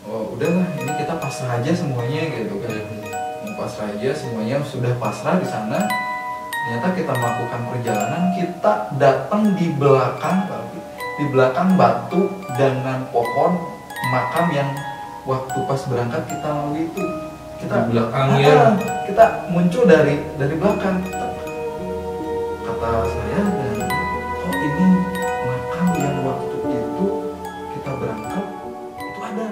oh udahlah ini kita pasrah aja semuanya gitu kan. Pasrah aja semuanya, sudah pasrah di sana. Ternyata kita melakukan perjalanan, kita datang di belakang batu dengan pohon makam yang waktu pas berangkat kita lalui itu. Kita di belakangnya kita muncul dari belakang. Kata saya, oh ini makam yang waktu itu kita berangkat itu ada.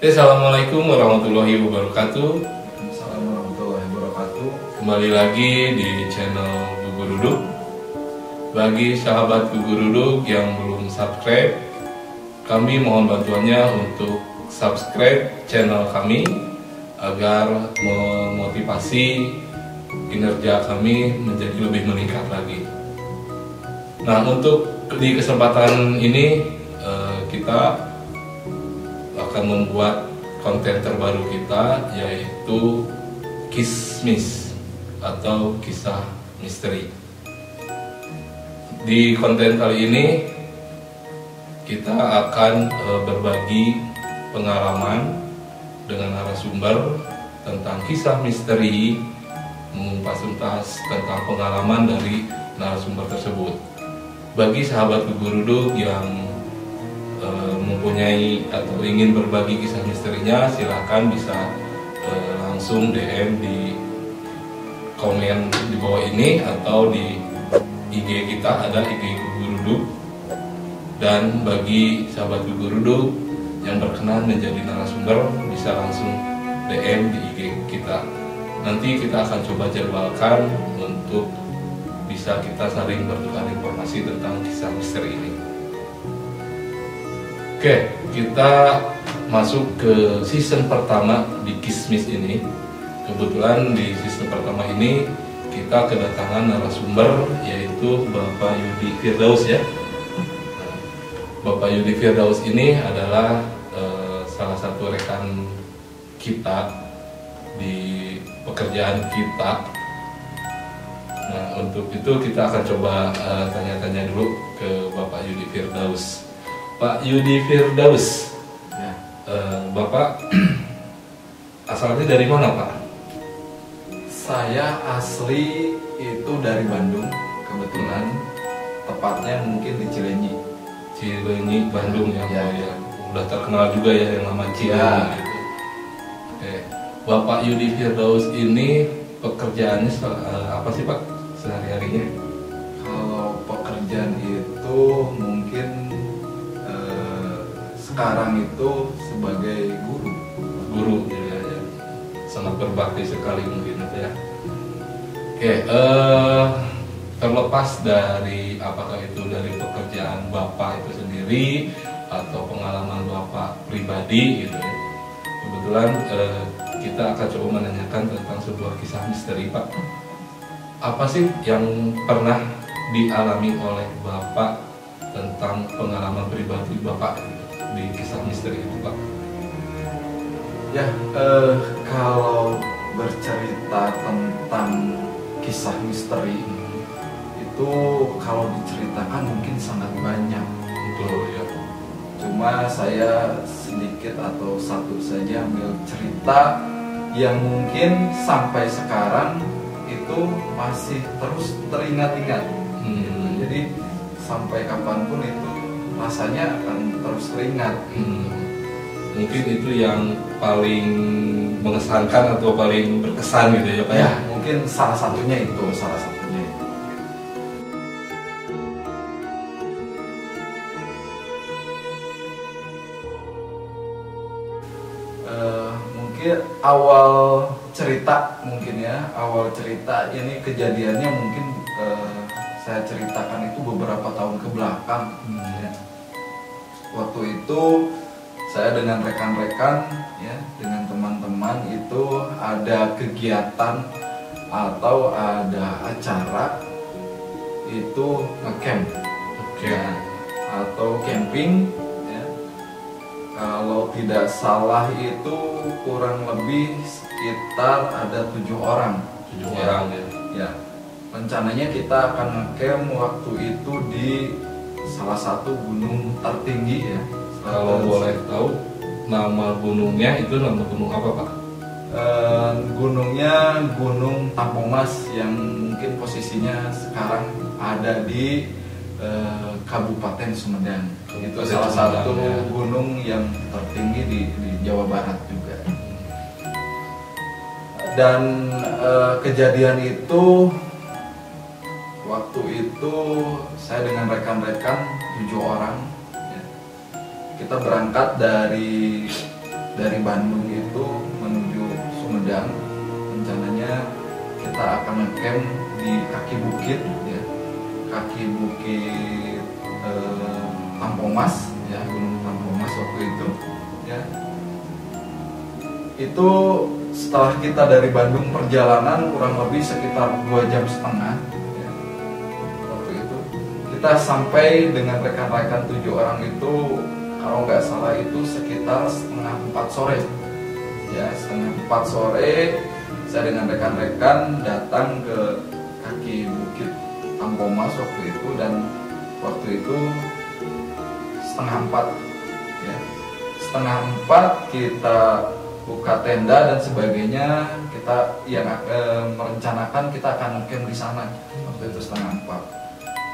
Assalamualaikum warahmatullahi wabarakatuh. Assalamualaikum warahmatullahi wabarakatuh. Kembali lagi di channel Gugu Duduk. Bagi sahabat Gugu Duduk yang belum subscribe, kami mohon bantuannya untuk subscribe channel kami agar memotivasi kinerja kami menjadi lebih meningkat lagi. Nah, untuk di kesempatan ini kita akan membuat konten terbaru kita, yaitu Kismis atau kisah misteri. Di konten kali ini kita akan berbagi pengalaman dengan narasumber tentang kisah misteri, mengupas tuntas tentang pengalaman dari narasumber tersebut. Bagi sahabat Gugu Duduk yang mempunyai atau ingin berbagi kisah misterinya, silahkan bisa langsung DM di komen di bawah ini atau di IG kita, ada IG Gugu Duduk. Dan bagi sahabat Gugu Duduk yang berkenan menjadi narasumber, bisa langsung DM di IG kita. Nanti kita akan coba jadwalkan untuk bisa kita saling bertukar informasi tentang kisah misteri ini. Oke, kita masuk ke season pertama di Kismis ini. Kebetulan di season pertama ini kita kedatangan narasumber, yaitu Bapak Yudi Firdaus ya. Bapak Yudi Firdaus ini adalah salah satu rekan kita di pekerjaan kita. Nah, untuk itu kita akan coba tanya-tanya dulu ke Bapak Yudi Firdaus. Pak Yudi Firdaus, Ya. Bapak asalnya dari mana, Pak? Saya asli itu dari Bandung, kebetulan tepatnya mungkin di Cilenyi. Cilenyi, Bandung ya, Ya. Pak, ya. Udah terkenal juga ya yang nama Cilenyi. Ya. Gitu. Oke, Bapak Yudi Firdaus ini pekerjaannya apa sih, Pak, sehari-harinya? Kalau pekerjaan itu mungkin sekarang itu sebagai guru. Guru ya. Sangat berbakti sekali mungkin ya. Oke, terlepas dari apakah itu dari pekerjaan Bapak itu sendiri atau pengalaman Bapak pribadi gitu ya. Kebetulan kita akan coba menanyakan tentang sebuah kisah misteri, Pak. Apa sih yang pernah dialami oleh Bapak tentang pengalaman pribadi Bapak di kisah misteri itu, Pak? Ya, kalau bercerita tentang kisah misteri itu kalau diceritakan mungkin sangat banyak. Betul ya. Cuma saya sedikit atau satu saja ambil cerita yang mungkin sampai sekarang itu masih terus teringat-ingat. Jadi sampai kapanpun itu rasanya akan terus teringat. Mungkin itu yang paling mengesankan atau paling berkesan gitu ya, Pak? Ya, mungkin salah satunya itu. Mungkin awal cerita ini kejadiannya mungkin saya ceritakan itu beberapa tahun ke belakang. Ya. Waktu itu saya dengan rekan-rekan ya, dengan teman-teman itu ada kegiatan atau ada acara itu ngecamp. ya, atau camping ya. Kalau tidak salah itu kurang lebih sekitar ada 7 orang. 7 orang ya. Ya, rencananya kita akan ngecamp waktu itu di salah satu gunung tertinggi ya. Kalau boleh tahu nama gunungnya itu nama gunung apa Pak? Gunungnya Gunung Tampomas yang mungkin posisinya sekarang ada di Kabupaten Sumedang. Itu salah satu gunung yang tertinggi di Jawa Barat juga. Dan kejadian itu waktu itu saya dengan rekan-rekan 7 orang ya, kita berangkat dari Bandung itu menuju Sumedang. Rencananya kita akan ngecamp di kaki bukit ya, kaki bukit Tampomas ya, Gunung Tampomas waktu itu ya. Itu setelah kita dari Bandung perjalanan kurang lebih sekitar 2,5 jam ya. Waktu itu kita sampai dengan rekan-rekan 7 orang itu, kalau nggak salah itu sekitar 3:30 sore ya, 3:30 sore saya dengan rekan-rekan datang ke kaki bukit Tampomas waktu itu. Dan waktu itu 3:30 ya, 3:30 kita buka tenda dan sebagainya. Kita yang merencanakan kita akan camp di sana waktu itu 3:30.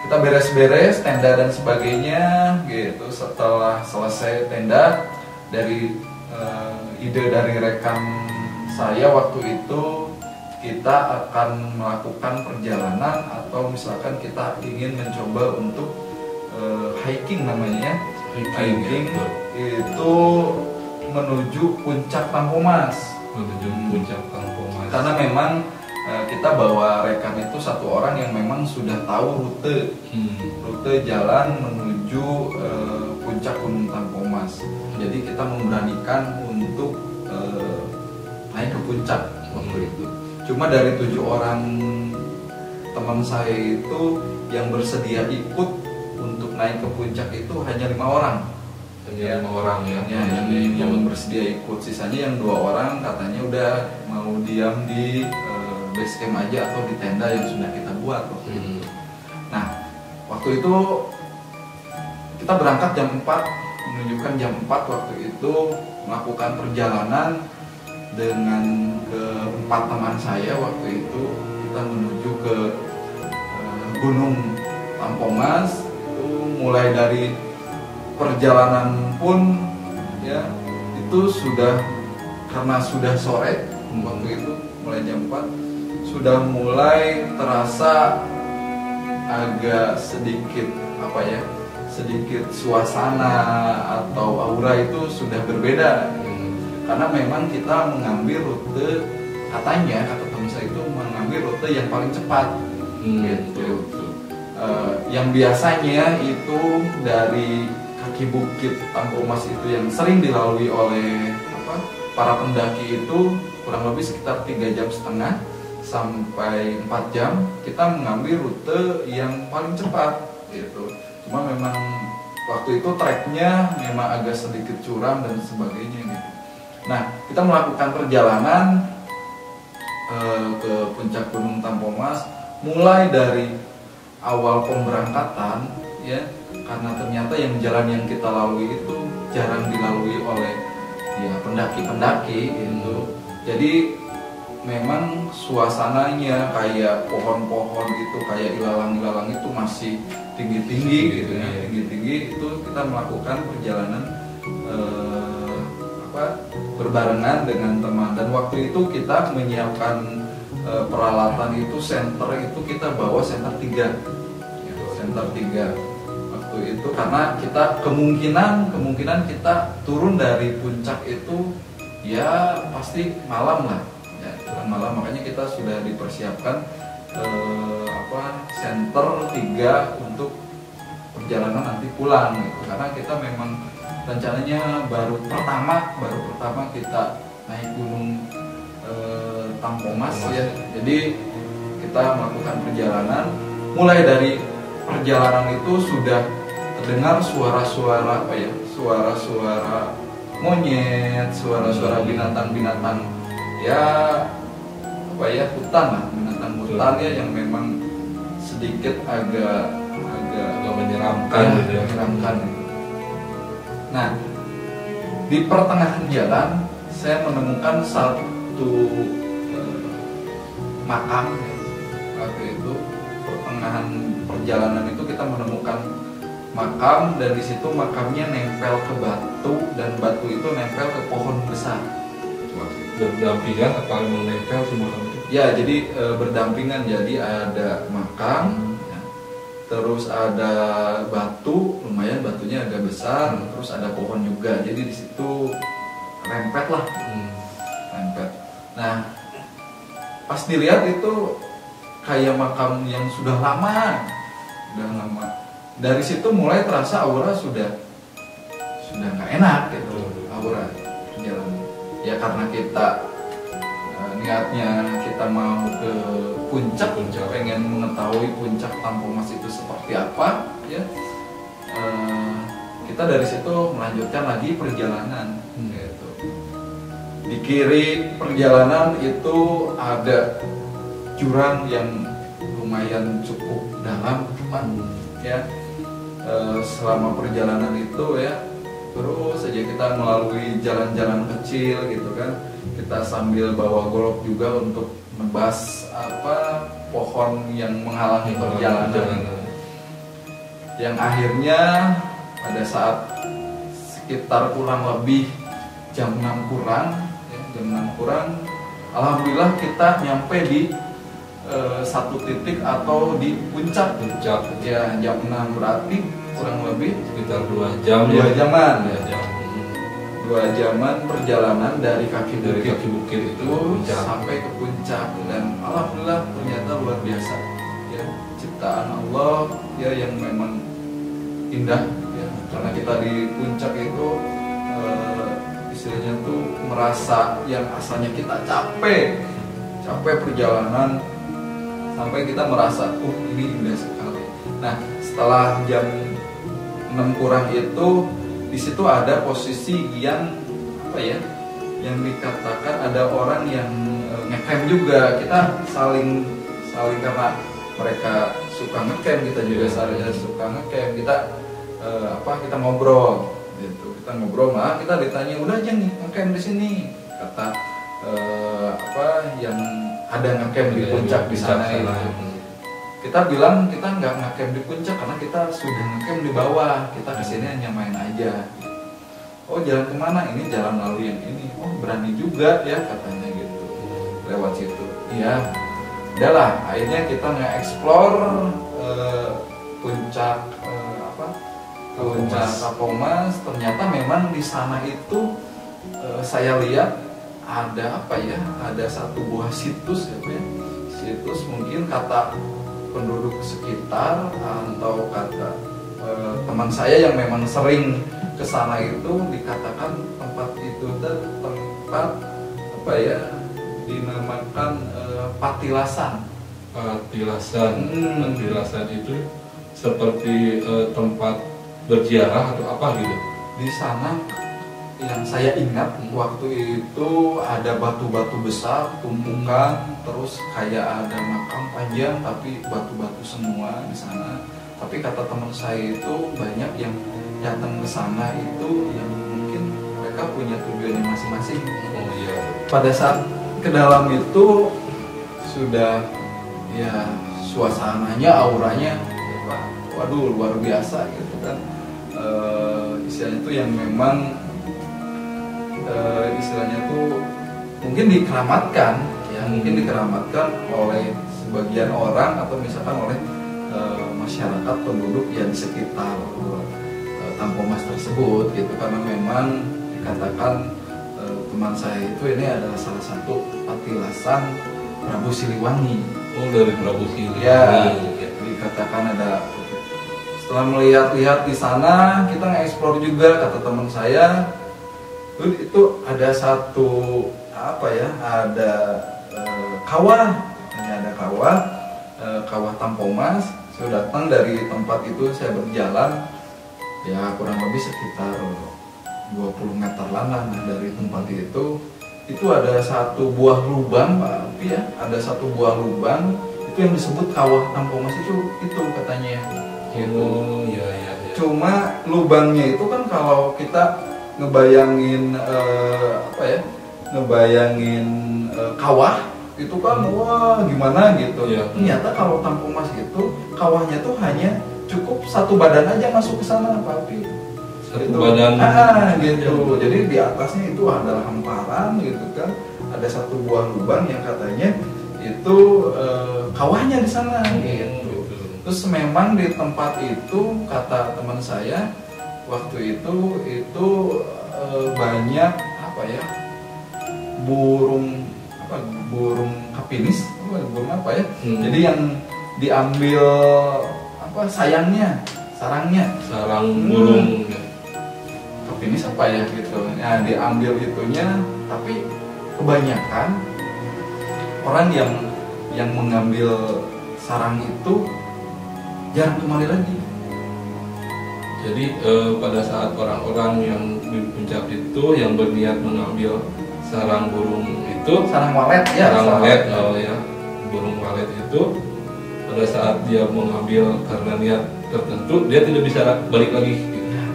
Kita beres-beres tenda dan sebagainya gitu. Setelah selesai tenda, dari ide dari rekan saya waktu itu, kita akan melakukan perjalanan atau misalkan kita ingin mencoba untuk hiking namanya ya. Hiking itu menuju puncak Tampomas. Menuju puncak Tampomas. Karena memang kita bawa rekan itu 1 orang yang memang sudah tahu rute jalan menuju puncak Gunung Tampomas. Jadi kita memberanikan untuk naik ke puncak waktu itu. Cuma dari 7 orang teman saya itu yang bersedia ikut untuk naik ke puncak itu hanya 5 orang. Hanya 5 orang ya. Yang bersedia ikut, sisanya yang 2 orang katanya udah mau diam di base camp aja atau di tenda yang sudah kita buat waktu itu. Nah, waktu itu kita berangkat jam 4, menunjukkan jam 4 waktu itu, melakukan perjalanan dengan ke-4 teman saya waktu itu. Kita menuju ke Gunung Tampomas. Itu mulai dari perjalanan pun ya itu sudah, karena sudah sore waktu itu, mulai jam 4 sudah mulai terasa agak sedikit sedikit suasana atau aura itu sudah berbeda karena memang kita mengambil rute, katanya kata teman saya itu mengambil rute yang paling cepat gitu. Yang biasanya itu dari kaki bukit Tampomas itu yang sering dilalui oleh para pendaki itu kurang lebih sekitar 3,5 jam sampai 4 jam. Kita mengambil rute yang paling cepat gitu. Cuma memang waktu itu treknya memang agak sedikit curam dan sebagainya gitu. Nah, kita melakukan perjalanan ke puncak Gunung Tampomas mulai dari awal pemberangkatan ya, karena ternyata jalan yang kita lalui itu jarang dilalui oleh ya pendaki-pendaki gitu. Jadi memang suasananya kayak pohon-pohon itu, kayak ilalang-ilalang itu masih tinggi-tinggi gitu ya, tinggi-tinggi. Itu kita melakukan perjalanan berbarengan dengan teman. Dan waktu itu kita menyiapkan peralatan itu, senter itu kita bawa senter 3 gitu, senter 3 waktu itu, karena kita kemungkinan kita turun dari puncak itu ya pasti malam lah ya, malam. Makanya kita sudah dipersiapkan senter 3 untuk perjalanan nanti pulang gitu. Karena kita memang rencananya baru pertama kita naik gunung Tampomas ya. Jadi kita melakukan perjalanan mulai dari perjalanan itu sudah terdengar suara-suara apa ya, suara-suara monyet, suara-suara binatang-binatang ya apa ya, hutan lah, binatang hutan ya, yang memang sedikit agak menyeramkan ya, gitu ya. menyeramkan gitu. Nah, di pertengahan jalan saya menemukan satu makam ya. Waktu itu pertengahan perjalanan itu kita menemukan makam, dan di situ makamnya nempel ke batu, dan batu itu nempel ke pohon besar. Berdampingan apa menempel semua itu? Ya, jadi berdampingan. Jadi ada makam, ya. Terus ada batu, lumayan batunya agak besar, terus ada pohon juga. Jadi di situ rempet lah, rempet. Nah, pas dilihat itu kayak makam yang sudah lama. Dari situ mulai terasa aura sudah nggak enak gitu, aura jalan. Ya karena kita niatnya kita mau ke puncak, pengen mengetahui puncak Tampomas itu seperti apa, ya. Kita dari situ melanjutkan lagi perjalanan. Gitu. Di kiri perjalanan itu ada jurang yang lumayan cukup dalam, ya. Selama perjalanan itu ya, terus saja kita melalui jalan-jalan kecil gitu kan, kita sambil bawa golok juga untuk nebas apa pohon yang menghalangi perjalanan. Yang akhirnya pada saat sekitar kurang lebih jam 6 kurang, ya, jam 6 kurang, alhamdulillah kita nyampe di satu titik atau di puncak. Ya, jam 6 berarti kurang lebih sekitar 2 jam. 2 jaman ya. 2 2 jaman perjalanan dari kaki bukit itu sampai ke puncak, dan alhamdulillah ternyata luar biasa ya, ciptaan Allah ya, yang memang indah ya. Karena kita di puncak itu istilahnya tuh merasa yang asalnya kita capek perjalanan, sampai kita merasa ini indah sekali. Nah, setelah jam 6 kurang itu, di situ ada posisi yang apa ya, yang dikatakan ada orang yang ngecamp juga. Kita saling karena mereka suka ngecamp, kita juga suka ngecamp. Kita ngobrol gitu. Kita ngobrol, malah kita ditanya, udah aja nih ngecamp di sini, kata yang ada ngecamp di puncak di sana itu. Kita bilang kita nggak ngecamp di puncak karena kita sudah ngecamp di bawah, kita kesini hanya main aja. Oh, jalan kemana? Ini jalan lalu yang ini. Oh, berani juga ya katanya gitu, lewat situ. Iya, udahlah. Akhirnya kita nge-explore puncak puncak Tampomas. Ternyata memang di sana itu saya lihat ada ada satu buah situs ya, situs mungkin kata penduduk sekitar atau kata teman saya yang memang sering ke sana itu, dikatakan tempat itu tempat dinamakan Patilasan. Patilasan itu seperti tempat berziarah atau apa gitu. Di sana yang saya ingat waktu itu ada batu-batu besar tumpukan, terus kayak ada makam panjang tapi batu-batu semua di sana. Tapi kata teman saya itu banyak yang datang ke sana itu yang mungkin mereka punya tujuannya masing-masing. Oh iya. Pada saat ke dalam itu sudah ya suasananya, auranya, waduh luar biasa gitu kan. Istilahnya itu yang memang istilahnya tuh mungkin dikeramatkan ya, mungkin dikeramatkan oleh sebagian orang atau misalkan oleh masyarakat penduduk yang di sekitar Tampomas tersebut gitu, karena memang dikatakan teman saya itu ini adalah salah satu patilasan Prabu Siliwangi. Oh, dari Prabu Siliwangi ya, dikatakan ada. Setelah melihat-lihat di sana, kita nge-explore juga, kata teman saya itu ada satu ada kawah, ini ada kawah Tampomas Saya datang dari tempat itu, saya berjalan ya kurang lebih sekitar 20 meter lah dari tempat itu ada satu buah lubang Pak Alfi ya, ada satu buah lubang itu yang disebut kawah Tampomas itu katanya gitu. Oh iya iya. Cuma lubangnya itu kan kalau kita ngebayangin kawah itu kan wah gimana gitu. Iya. Ternyata kalau Tampomas itu kawahnya tuh hanya cukup satu badan aja masuk ke sana Pak Alfi. Satu Gitu. badan. Gitu. Jadi di atasnya itu adalah hamparan gitu kan. Ada satu buah lubang yang katanya itu kawahnya di sana gitu. Terus memang di tempat itu kata teman saya waktu itu banyak burung kapinis, burung apa ya? Jadi yang diambil sarang burung kapinis apa ya gitu. Nah, diambil itunya, tapi kebanyakan orang yang mengambil sarang itu jarang kembali lagi. Jadi pada saat orang-orang yang di puncak itu yang berniat mengambil sarang burung itu, Sarang walet ya. sarang walet, burung walet itu pada saat dia mengambil karena niat tertentu dia tidak bisa balik lagi. Ya.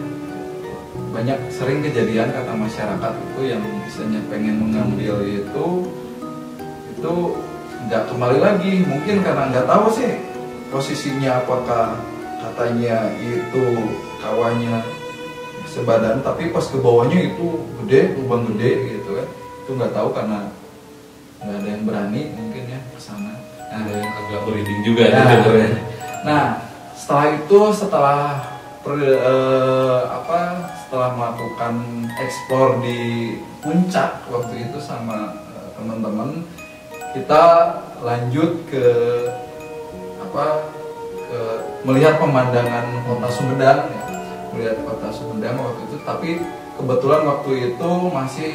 Banyak sering kejadian kata masyarakat itu yang misalnya pengen mengambil itu nggak kembali lagi, mungkin karena nggak tahu sih posisinya, apakah katanya itu kawahnya sebadan tapi pas ke bawahnya itu lubang gede gitu kan, itu nggak tahu karena nggak ada yang berani mungkin ya ke sana. Nah, Ada yang agak merinding juga ya Nah, dengernya. nah setelah setelah melakukan eksplor di puncak waktu itu sama teman-teman, kita lanjut ke melihat pemandangan kota Sumedang ya. Melihat kota Sumedang waktu itu, tapi kebetulan waktu itu masih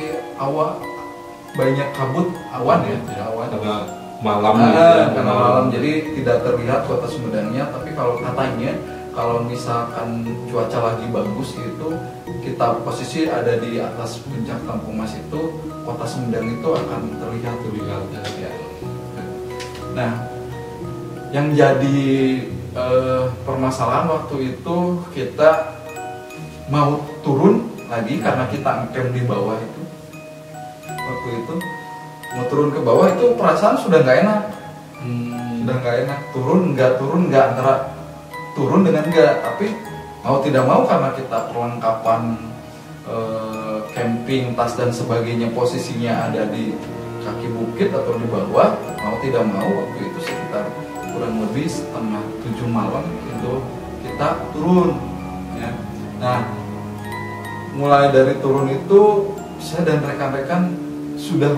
banyak kabut awan ya, awan. Karena malam gitu ya, Karena malam jadi tidak terlihat kota Sumedangnya, tapi kalau katanya kalau misalkan cuaca lagi bagus itu kita posisi ada di atas puncak Tampomas itu, kota Sumedang itu akan terlihat ya. Nah, yang jadi permasalahan waktu itu kita mau turun lagi karena kita camp di bawah itu. Waktu itu mau turun ke bawah itu perasaan sudah nggak enak, turun nggak, antara turun dengan nggak, tapi mau tidak mau karena kita perlengkapan camping, tas dan sebagainya posisinya ada di kaki bukit atau di bawah, mau tidak mau waktu itu sekitar kurang lebih 6:30 malam itu kita turun ya. Nah, mulai dari turun itu saya dan rekan-rekan sudah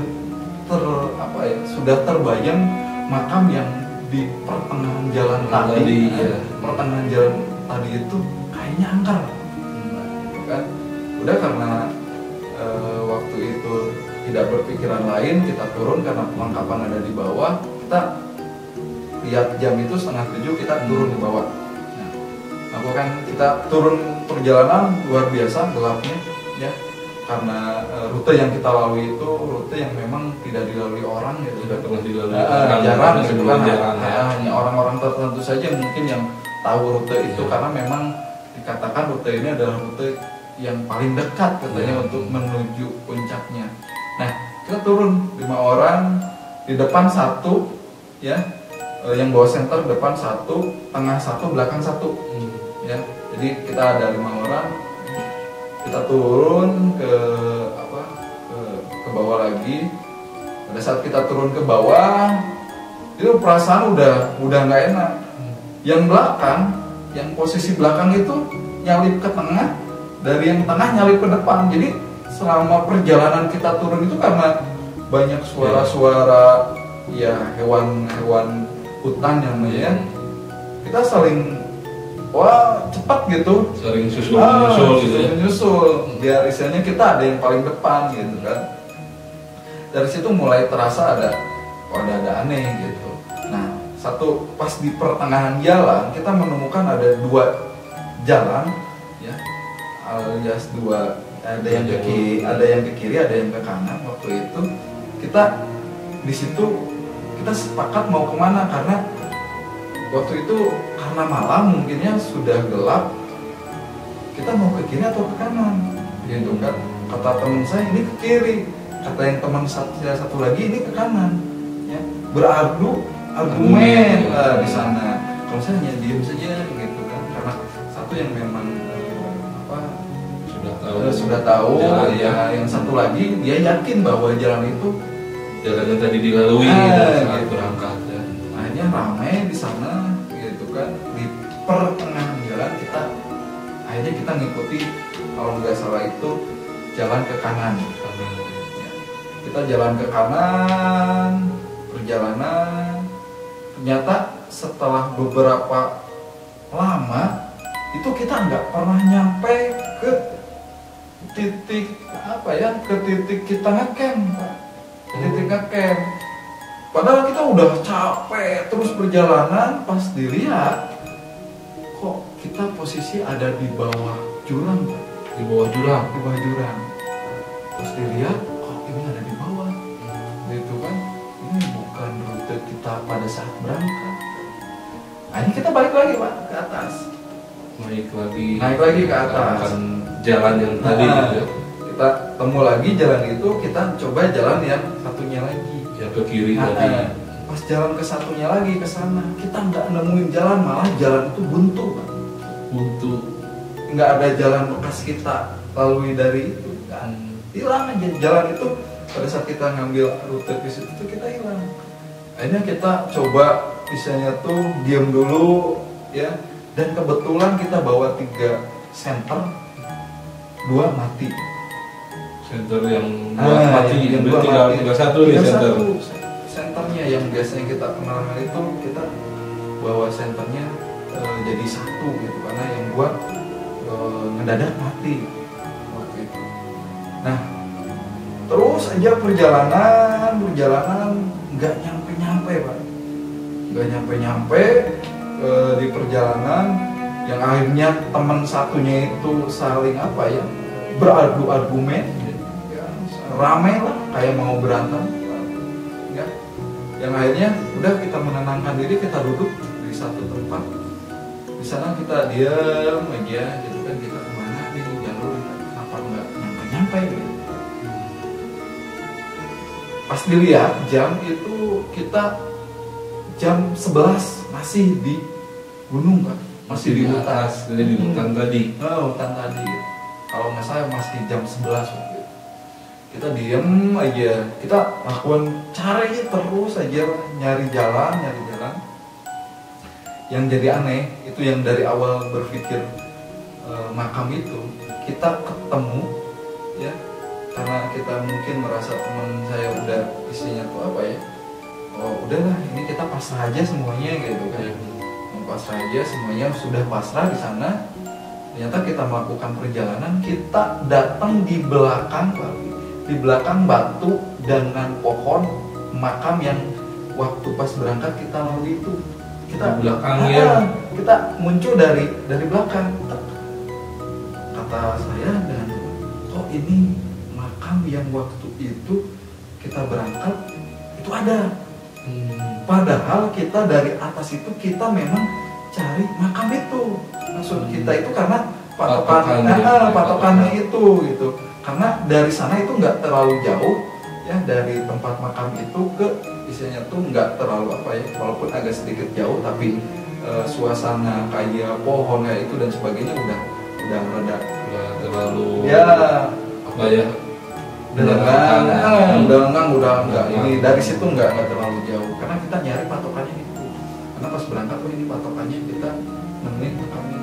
terbayang makam yang di pertengahan jalan tadi ya. Pertengahan jalan tadi itu kayaknya angker gitu kan. Udah karena waktu itu tidak berpikiran lain, kita turun karena perlengkapan ada di bawah. Kita lihat jam itu 6:30, kita turun di bawah. Nah, kita turun perjalanan luar biasa gelapnya ya, karena rute yang kita lalui itu rute yang memang tidak dilalui orang ya, tidak pernah dilalui jarang gitu kan. Hanya orang-orang tertentu saja mungkin yang tahu rute itu, karena memang dikatakan rute ini adalah rute yang paling dekat katanya untuk menuju puncaknya. Nah, kita turun 5 orang, di depan 1 ya, yang bawa senter depan 1, tengah 1, belakang 1 ya. Jadi kita ada 5 orang, kita turun ke bawah lagi. Pada saat kita turun ke bawah itu perasaan udah nggak enak. Yang belakang, yang posisi belakang itu nyalip ke tengah, dari yang tengah nyalip ke depan. Jadi selama perjalanan kita turun itu karena banyak suara-suara ya, hewan-hewan hutan yang namanya, kita saling cepat gitu, sering susul gitu ya. Menyusul, biar istilahnya kita ada yang paling depan gitu kan. Dari situ mulai terasa ada aneh gitu. Nah, satu pas di pertengahan jalan kita menemukan ada dua jalan, ya, alias dua, ada yang ke kiri, ada yang ke kanan. Waktu itu kita di situ kita sepakat mau kemana, karena waktu itu karena malam mungkinnya sudah gelap, kita mau ke kiri atau ke kanan gitu kan. Kata teman saya ini ke kiri, kata yang teman satu lagi ini ke kanan, ya, beradu argumen di sana. Kalau saya hanya diem saja gitu kan, karena satu yang memang sudah tahu jalan, ya, yang satu lagi dia yakin bahwa jalan itu jalan yang tadi dilalui saat gitu. Berangkat ya. Akhirnya ramai di sana gitu kan. Di pertengahan jalan akhirnya kita ngikuti, kalau nggak salah itu jalan ke kanan. Ya. Kita jalan ke kanan, perjalanan. Ternyata setelah beberapa lama itu kita nggak pernah nyampe ke titik ke titik kita ngecamp, padahal kita udah capek terus perjalanan. Pas dilihat kok kita posisi ada di bawah jurang, di bawah jurang. Terus dilihat kok ini ada di bawah, gitu kan, ini bukan rute kita pada saat berangkat. Akhirnya kita balik lagi Pak ke atas, naik lagi ke atas jalan yang tadi gitu ya. Kita temu lagi jalan itu, kita coba jalan yang satunya lagi, yang ke kiri tadi. Pas jalan ke satunya lagi ke sana, kita nggak nemuin jalan, malah jalan itu buntu Pak. Nggak ada jalan bekas kita lalui dari itu kan, hilang aja jalan itu. Pada saat kita ngambil rute ke situ kita hilang. Akhirnya kita coba misalnya tuh diam dulu ya, dan kebetulan kita bawa 3 senter, 2 mati. Senter yang 2 mati, yang tinggal satu nih senter. Senternya yang biasanya kita kenal itu kita bawa senternya jadi 1 gitu, karena yang 2 ngedadak mati waktu itu. Nah, terus aja perjalanan nggak nyampe Pak, nggak nyampe di perjalanan, yang akhirnya teman satunya itu saling beradu argumen, ya, ramai lah kayak mau berantem, ya. Yang akhirnya udah kita menenangkan diri, kita duduk di satu tempat. Di sana kita diam aja gitu kan, kita kemana nih jalur, kenapa nggak nyampe gitu. Pas dilihat jam itu kita jam 11 masih di gunung Pak, masih di hutan. Jadi di hutan tadi. Hutan tadi. Kalau nggak salah masih jam 11 waktu itu. Kita diem aja, kita lakukan cari terus aja, nyari jalan. Yang jadi aneh itu yang dari awal berpikir makam itu kita ketemu, ya, karena kita mungkin merasa teman saya udah isinya tuh oh udahlah ini kita pasrah aja semuanya gitu kan. Pasrah aja semuanya, sudah pasrah di sana. Ternyata kita melakukan perjalanan, kita datang di belakang batu dengan pohon makam yang waktu pas berangkat kita lalui itu. Kita belakangnya kita muncul dari belakang. Kata saya dengan kok ini makam yang waktu itu kita berangkat itu ada. Padahal kita dari atas itu kita memang cari makam itu. Maksud kita itu karena patokannya itu gitu. Karena dari sana itu nggak terlalu jauh ya, dari tempat makam itu ke isinya tuh nggak terlalu walaupun agak sedikit jauh, tapi suasana kayak pohon kayak itu dan sebagainya udah rada terlalu udah enggak ini dari situ enggak terlalu jauh, karena kita nyari patokannya itu. Karena pas berangkat ini patokannya kita nemuin kami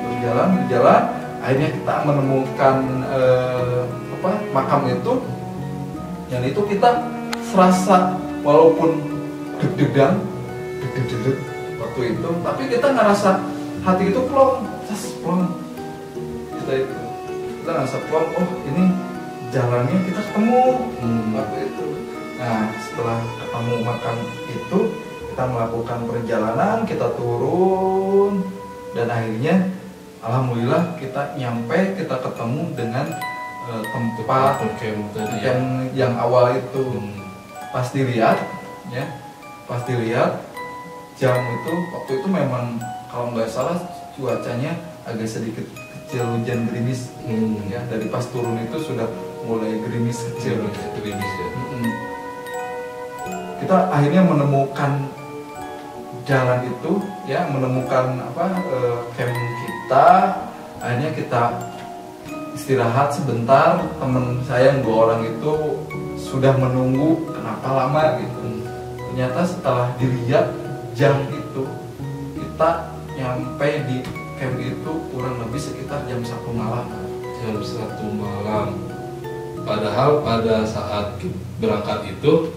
berjalan akhirnya kita menemukan makam itu, yang itu kita serasa walaupun deg-degan waktu itu, tapi kita ngerasa hati itu plong kita ngerasa plong, oh ini jalannya kita ketemu waktu itu. Nah setelah ketemu makam itu kita melakukan perjalanan, kita turun, dan akhirnya alhamdulillah kita nyampe, kita ketemu dengan tempat camp yang awal itu. Pas dilihat ya, pas dilihat jam itu, waktu itu memang kalau nggak salah cuacanya agak sedikit kecil, hujan gerimis ya. Dari pas turun itu sudah mulai gerimis kecil. Gerimis ya. Kita akhirnya menemukan jalan itu ya, menemukan camp kita. Akhirnya kita istirahat sebentar. Temen saya yang 2 orang itu sudah menunggu, kenapa lama gitu. Ternyata setelah dilihat jam itu, kita nyampe di camp itu kurang lebih sekitar jam 1 malam. Jam 1 malam. Padahal pada saat berangkat itu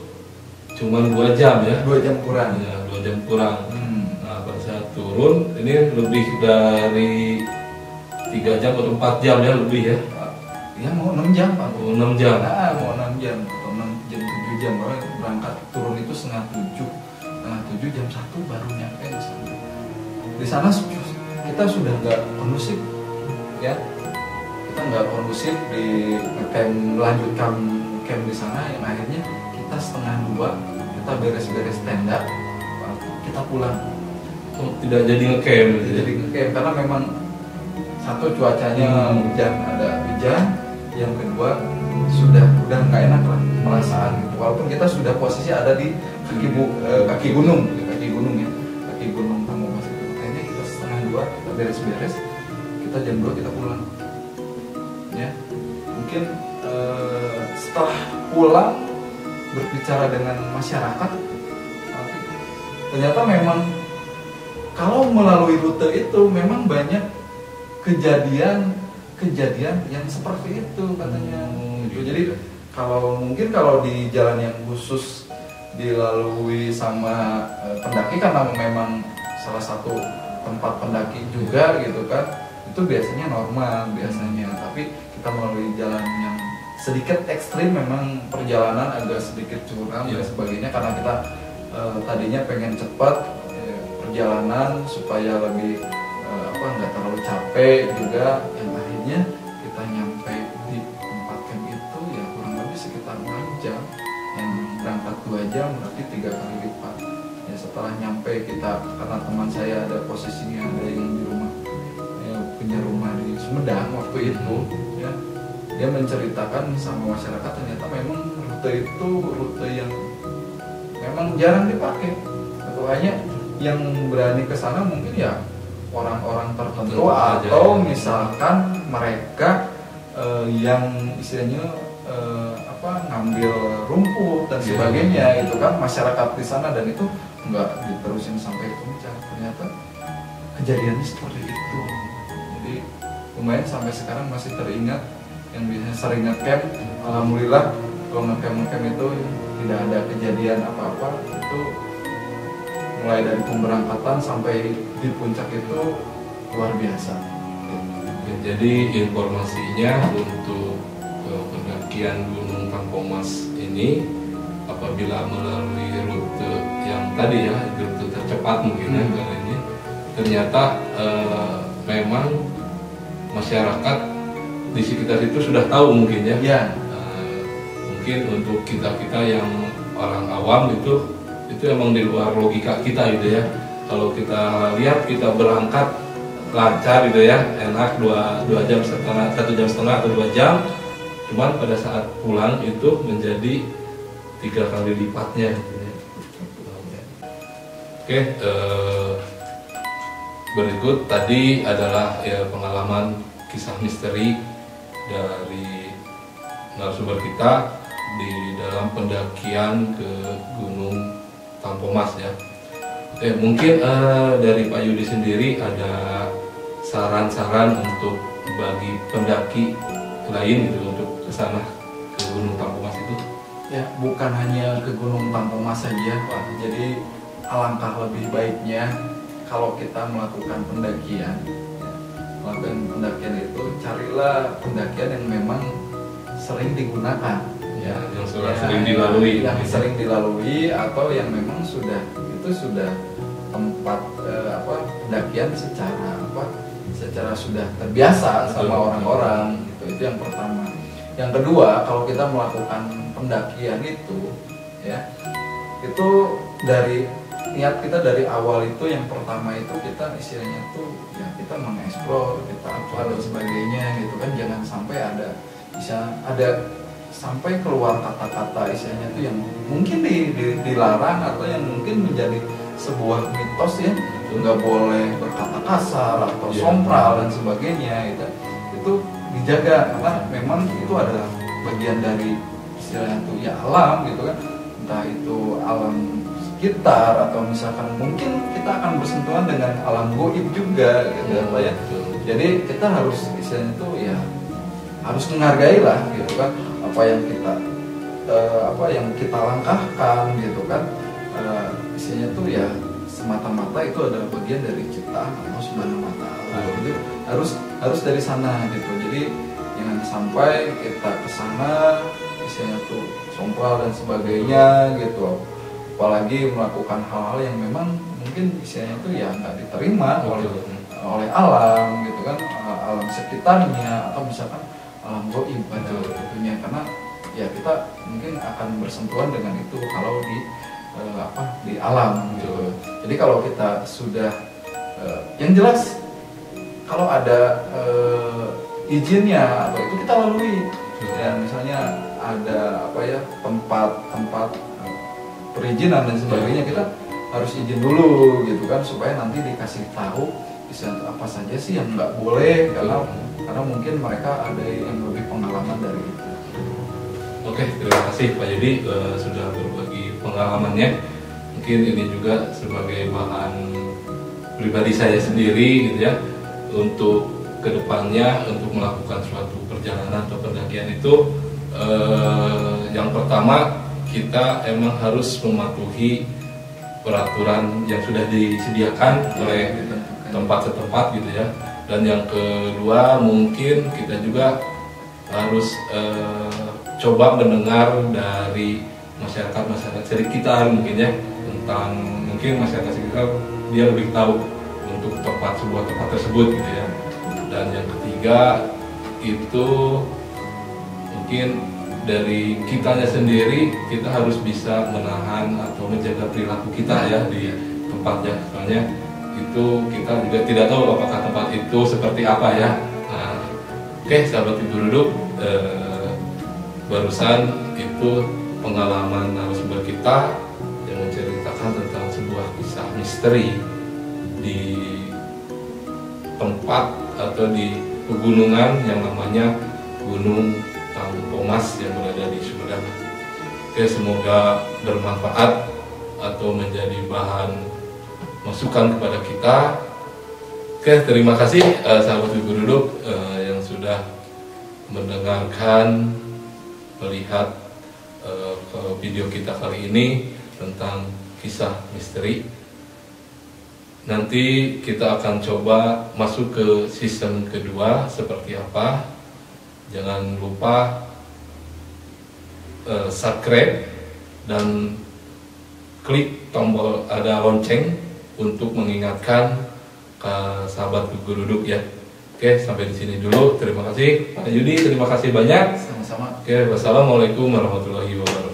cuma 2 jam ya. 2 jam kurang. Ya, 2 jam kurang. Nah, pada saat turun ini lebih dari 3 jam atau 4 jam ya, lebih ya. Ya mau 6 jam Pak. Oh, 6 jam. Nah, mau 6 jam atau 6 jam 7 jam. Berangkat turun itu setengah 7 jam 1 baru nyampe di sana. Di sana kita sudah nggak kondusif ya. Kita nggak kondusif di camp, melanjutkan camp di sana. Yang akhirnya kita setengah 2 kita beres-beres tenda, kita pulang. Oh, tidak jadi ngecamp. Jadi ngecamp karena memang satu cuacanya hujan, ada hujan. Yang kedua udah nggak enak lah perasaan gitu. Walaupun kita sudah posisi ada di kaki gunung ya, kaki gunung Tampomas itu. Akhirnya kita setengah 2 kita beres-beres, kita jam 2 kita pulang. Ya, mungkin setelah pulang berbicara dengan masyarakat, ternyata memang kalau melalui rute itu memang banyak kejadian yang seperti itu katanya. Jadi kalau di jalan yang khusus dilalui sama pendaki, karena memang salah satu tempat pendaki juga gitu kan, itu biasanya normal biasanya. Tapi kita melalui jalan yang sedikit ekstrim, memang perjalanan agak sedikit curam dan sebagainya, karena kita tadinya pengen cepat perjalanan supaya lebih nggak terlalu capek juga. Yang akhirnya kita nyampe di tempat camp itu ya kurang lebih sekitar 6 jam. Yang berangkat 2 jam berarti 3 kali lipat ya. Setelah nyampe kita, karena teman saya ada posisinya, ada yang di rumah ya, punya rumah di Sumedang waktu itu ya, dia menceritakan sama masyarakat ternyata memang rute itu rute yang memang jarang dipakai. Atau hanya yang berani ke sana mungkin ya orang-orang tertentu atau misalkan mereka yang istilahnya ngambil rumput dan sebagainya itu kan, masyarakat di sana, dan itu nggak diterusin sampai puncak. Ternyata kejadiannya seperti itu. Jadi lumayan sampai sekarang masih teringat. Yang biasanya sering ngecamp, alhamdulillah kalau ngecamp itu tidak ada kejadian apa-apa. Itu mulai dari pemberangkatan sampai di puncak itu luar biasa. Jadi informasinya untuk pendakian Gunung Tampomas ini, apabila melalui rute yang tadi ya, rute tercepat mungkin ya kali ini, ternyata memang masyarakat di sekitar itu sudah tahu mungkin ya. Mungkin untuk kita yang orang awam itu emang di luar logika kita gitu ya. Kalau kita lihat kita berangkat lancar gitu ya, enak 2 jam setengah, 1 jam setengah atau 2 jam, cuman pada saat pulang itu menjadi 3 kali lipatnya gitu ya. Oke, berikut tadi adalah ya pengalaman kisah misteri dari narasumber kita di dalam pendakian ke Gunung Tampomas ya. Oke, mungkin dari Pak Yudi sendiri ada saran-saran untuk bagi pendaki lain gitu untuk ke sana, ke Gunung Tampomas itu? Ya, bukan hanya ke Gunung Tampomas saja Pak. Jadi alangkah lebih baiknya kalau kita melakukan pendakian, melakukan pendakian itu carilah pendakian yang memang sering digunakan. Yang sering dilalui, yang sering dilalui atau yang memang sudah itu itu sudah tempat pendakian secara sudah terbiasa sama orang-orang gitu. Itu yang pertama. Yang kedua, kalau kita melakukan pendakian itu ya, itu dari niat kita dari awal itu yang pertama itu kita istilahnya tuh ya kita mengeksplor, kita apa dan sebagainya gitu kan. Jangan sampai ada sampai keluar kata-kata istilahnya tuh yang mungkin dilarang atau yang mungkin menjadi sebuah mitos ya, nggak boleh berkata kasar atau sompral dan sebagainya gitu. Itu dijaga karena memang itu adalah bagian dari istilahnya tuh ya alam gitu kan, entah itu alam sekitar atau misalkan mungkin kita akan bersentuhan dengan alam goib juga gitu ya. Jadi kita harus istilahnya tuh ya harus menghargai lah gitu kan apa yang kita langkahkan gitu kan. Istilahnya tuh ya semata-mata itu adalah bagian dari ciptaan Allah Subhanahu wa Ta'ala. Jadi harus dari sana gitu. Jadi jangan sampai kita kesana istilahnya tuh sompral dan sebagainya gitu. Apalagi melakukan hal-hal yang memang mungkin istilahnya tuh ya nggak diterima oleh alam gitu kan, alam sekitarnya atau misalkan alam goib pada tentunya, karena ya kita mungkin akan bersentuhan dengan itu kalau di alam gitu. Jadi kalau kita sudah yang jelas kalau ada izinnya atau itu kita lalui ya, misalnya ada tempat perizinan dan sebagainya, kita harus izin dulu gitu kan supaya nanti dikasih tahu apa saja sih yang nggak boleh karena mungkin mereka ada yang lebih pengalaman dari itu. Oke, terima kasih Pak Yudi sudah berbagi pengalamannya. Mungkin ini juga sebagai bahan pribadi saya sendiri gitu ya, untuk kedepannya untuk melakukan suatu perjalanan atau pendakian itu yang pertama kita emang harus mematuhi peraturan yang sudah disediakan oleh tempat setempat gitu ya. Dan yang kedua mungkin kita juga harus coba mendengar dari masyarakat sekitar mungkin ya, tentang mungkin masyarakat sekitar dia lebih tahu untuk sebuah tempat tersebut gitu ya. Dan yang ketiga itu mungkin dari kitanya sendiri, kita harus bisa menahan atau menjaga perilaku kita ya di tempatnya. Soalnya itu kita juga tidak tahu apakah tempat itu seperti apa ya. Nah, oke, sahabat Ibu Duduk, barusan itu pengalaman narasumber kita yang menceritakan tentang sebuah kisah misteri di tempat atau di pegunungan yang namanya Gunung Tampomas yang berada di Sumedang. Oke, semoga bermanfaat atau menjadi bahan masukan kepada kita. Oke, terima kasih sahabat Ibu Duduk yang sudah mendengarkan, melihat video kita kali ini tentang kisah misteri. Nanti kita akan coba masuk ke season kedua seperti apa. Jangan lupa subscribe dan klik tombol ada lonceng untuk mengingatkan ke sahabat Ibu Duduk ya. Oke, sampai di sini dulu. Terima kasih Pak Yudi, terima kasih banyak. Sama-sama. Oke, wassalamualaikum warahmatullahi wabarakatuh.